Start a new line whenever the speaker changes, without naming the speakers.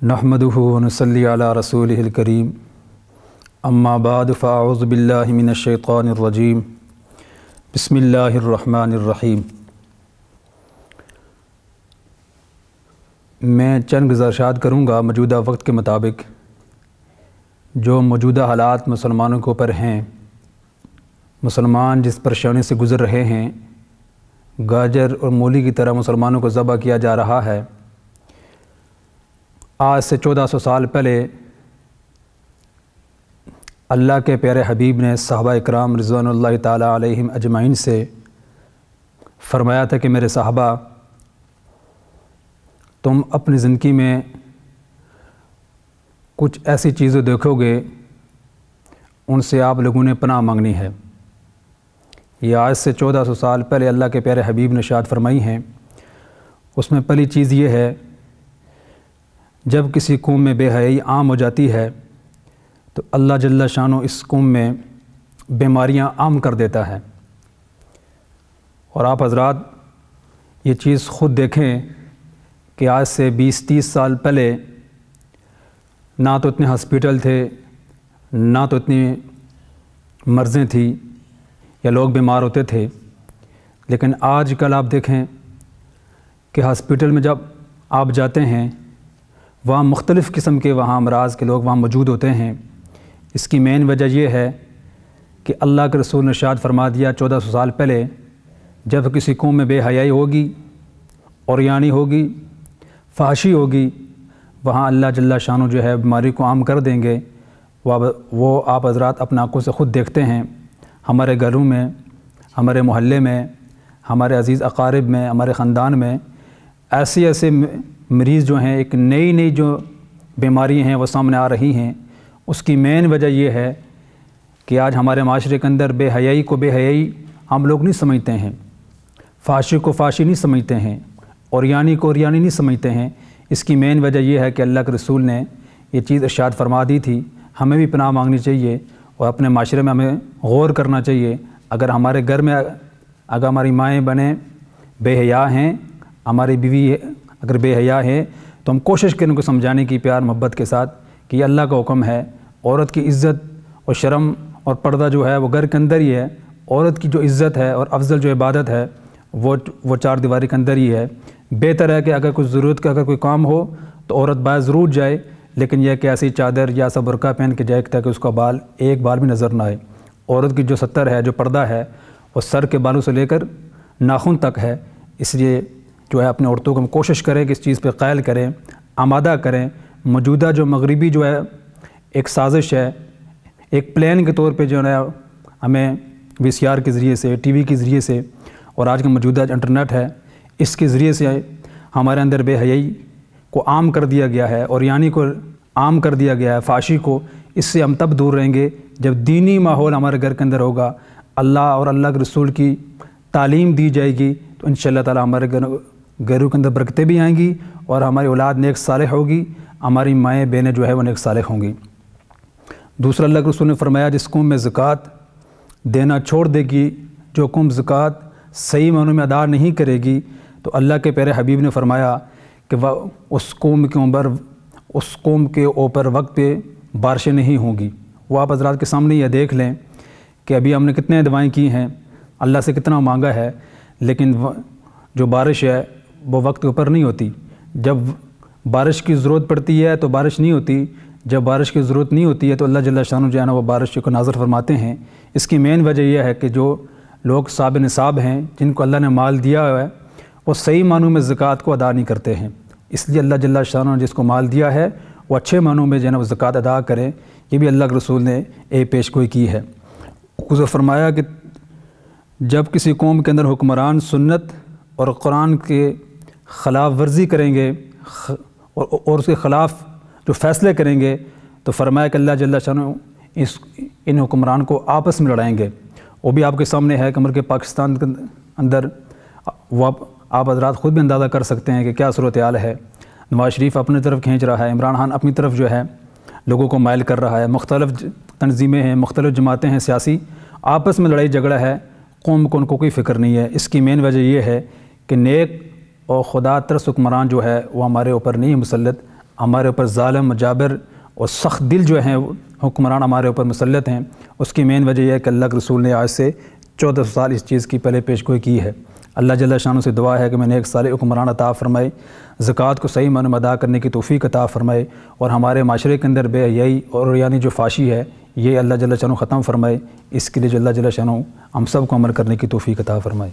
नहमदुहु व नुसल्ली अला रसूलिहिल करीम अम्मा बाद फ़अऊज़ु बिल्लाहि मिनश शैतानिर रजीम बिस्मिल्लाहिर रहमानिर रहीम। मैं चंद गुज़ारिशात करूँगा मौजूदा वक्त के मुताबिक जो मौजूदा हालात मुसलमानों के ऊपर हैं। मुसलमान जिस परेशानी से गुज़र रहे हैं, गाजर और मूली की तरह मुसलमानों को ज़बह किया जा रहा है। आज से 1400 साल पहले अल्लाह के प्यारे हबीब ने सहाबा इकराम रिज़वानुल्लाहि ताला अलैहिम अजमाइन से फ़रमाया था कि मेरे सहाबा, तुम अपनी ज़िंदगी में कुछ ऐसी चीज़ें देखोगे उनसे आप लोगों ने पनाह मांगनी है। ये आज से 1400 साल पहले अल्लाह के प्यारे हबीब ने इरशाद फरमाई हैं। उसमें पहली चीज़ ये है, जब किसी कौम में बेहयाई आम हो जाती है तो अल्लाह जल्ला शानो इस कौम में बीमारियां आम कर देता है। और आप हज़रात ये चीज़ ख़ुद देखें कि आज से 20-30 साल पहले ना तो इतने हॉस्पिटल थे, ना तो इतनी मर्ज़ें थी या लोग बीमार होते थे। लेकिन आज कल आप देखें कि हॉस्पिटल में जब आप जाते हैं, वहाँ मुख्तलिफ़ किस्म के वहाँ अमराज़ के लोग वहाँ मौजूद होते हैं। इसकी मेन वजह यह है कि अल्लाह के रसूल ने इरशाद फरमा दिया 1400 साल पहले, जब किसी कौम में बेहयाई होगी, औरियानी होगी, फ़ाहशी होगी, वहाँ अल्लाह जल्ला शानो जो है बीमारी को आम कर देंगे। वो आप हज़रात अपने आँखों से ख़ुद देखते हैं। हमारे घरों में, हमारे मोहल्ले में, हमारे अज़ीज़ अक़ारिब में, हमारे ख़ानदान में ऐसे मरीज़ जो हैं, एक नई जो बीमारियाँ हैं वो सामने आ रही हैं। उसकी मेन वजह यह है कि आज हमारे माशरे के अंदर बेहयाई को बेहयाई हम लोग नहीं समझते हैं, फ़ाहशी को फ़ाहशी नहीं समझते हैं, औरियानी को औरियानी नहीं समझते हैं। इसकी मेन वजह यह है कि अल्लाह के रसूल ने ये चीज़ इरशाद फरमा दी थी। हमें भी पनाह मांगनी चाहिए और अपने माशरे में हमें गौर करना चाहिए। अगर हमारे घर में अगर हमारी माएँ बने बेहया हैं, हमारी बीवी अगर बेहया है, तो हम कोशिश करें उनको समझाने की प्यार मोहब्बत के साथ कि अल्लाह का हुक्म है। औरत की इज़्ज़त और शर्म और पर्दा जो है वो घर के अंदर ही है। औरत की जो इज़्ज़त है और अफजल जो इबादत है वो चार दीवारी के अंदर ही है। बेहतर है कि अगर कुछ ज़रूरत का अगर कोई काम हो तो औरत बाहर ज़रूर जाए, लेकिन यह कि ऐसी चादर या ऐसा बुर्का पहन के जाए ताकि उसका बाल एक बाल भी नज़र ना आए। औरत की जो सत्तर है, जो पर्दा है, वो सर के बालों से लेकर नाखून तक है। इसलिए जो है अपने औरतों को हम कोशिश करें कि इस चीज़ पे क़ायल करें, आमादा करें। मौजूदा जो मगरिबी जो है एक साजिश है, एक प्लान के तौर पे जो है हमें VCR के ज़रिए से, TV के ज़रिए से और आज का मौजूदा इंटरनेट है, इसके ज़रिए से हमारे अंदर बेहयाई को आम कर दिया गया है और यानी को आम कर दिया गया है, फ़ाहशी को। इससे हम तब दूर रहेंगे जब दीनी माहौल हमारे घर के अंदर होगा, अल्लाह और अल्लाह के रसूल की तालीम दी जाएगी, तो इंशाअल्लाह ताला हमारे घरों के अंदर बरकतें भी आएंगी और हमारी औलाद नेक सालेह होगी, हमारी माएँ बहनें जो है वो नेक सालेह होंगी। दूसरा, अल्लाह के रसूल ने फरमाया, जिस कौम में ज़कात देना छोड़ देगी, जो कौम ज़कात सही मानों में अदा नहीं करेगी, तो अल्लाह के प्यारे हबीब ने फरमाया कि वह उस कौम के ऊपर वक्त पे बारिशें नहीं होंगी। वो आप हज़रात के सामने यह देख लें कि अभी हमने कितने दुआएं की हैं, अल्लाह से कितना मांगा है, लेकिन जो बारिश है वो वक्त के ऊपर नहीं होती। जब बारिश की ज़रूरत पड़ती है तो बारिश नहीं होती, जब बारिश की ज़रूरत नहीं होती है तो अल्लाह जल्ला शानु जो है ना वो बारिश को नाज़र फरमाते हैं। इसकी मेन वजह यह है कि जो लोग साब निसाब हैं, जिनको अल्लाह ने माल दिया हुआ है, वो सही मानों में ज़कात को अदा नहीं करते हैं। इसलिए अल्लाह जल्ला शानु ने जिसको माल दिया है वो अच्छे मानों में जो है ना वो ज़कात अदा करें। ये भी अल्लाह के रसूल ने एक पेशगोई की है। उसे फरमाया कि जब किसी कौम के अंदर हुक्मरान सुन्नत और कुरान के ख़िलाफ़ वर्जी करेंगे और उसके ख़िलाफ़ जो फ़ैसले करेंगे, तो फरमाया कि अल्लाह जल्ला शानु इन हुक्मरान को आपस में लड़ाएंगे। वो भी आपके सामने है कि के पाकिस्तान के अंदर वो आप हज़रात ख़ुद भी अंदाज़ा कर सकते हैं कि क्या सूरत हाल है। नवाज़ शरीफ अपनी तरफ खींच रहा है, इमरान खान अपनी तरफ जो है लोगों को माइल कर रहा है। मुख्तलिफ़ तंजीमें हैं, मुख्तलिफ़ जमातें हैं सियासी, आपस में लड़ाई झगड़ा है, कौम को उनको कोई फ़िक्र नहीं है। इसकी मेन वजह यह है कि नेक और खुदा तरस हुक्मरान जो है वो हमारे ऊपर नहीं मुसल्लत, ہمارے اوپر ظالم جابر اور سخت دل جو ہیں حکمران ہمارے اوپر مسلط ہیں، اس کی مین وجہ یہ ہے کہ اللہ کے رسول نے آج سے 1400 سال اس چیز کی پہلے پیش گوئی کی ہے۔ اللہ جل شانہ سے دعا ہے کہ میں نے ایک صالح حکمران عطا فرمائے، زکوٰۃ کو صحیح معنوں میں ادا کرنے کی توفیق عطا فرمائے، اور ہمارے معاشرے کے اندر بے حیائی اور یعنی جو فحاشی ہے یہ اللہ جل شانہ ختم فرمائے۔ اس کے لیے جو اللہ جل شانہ ہم سب کو عمل کرنے کی توفیق عطا فرمائے۔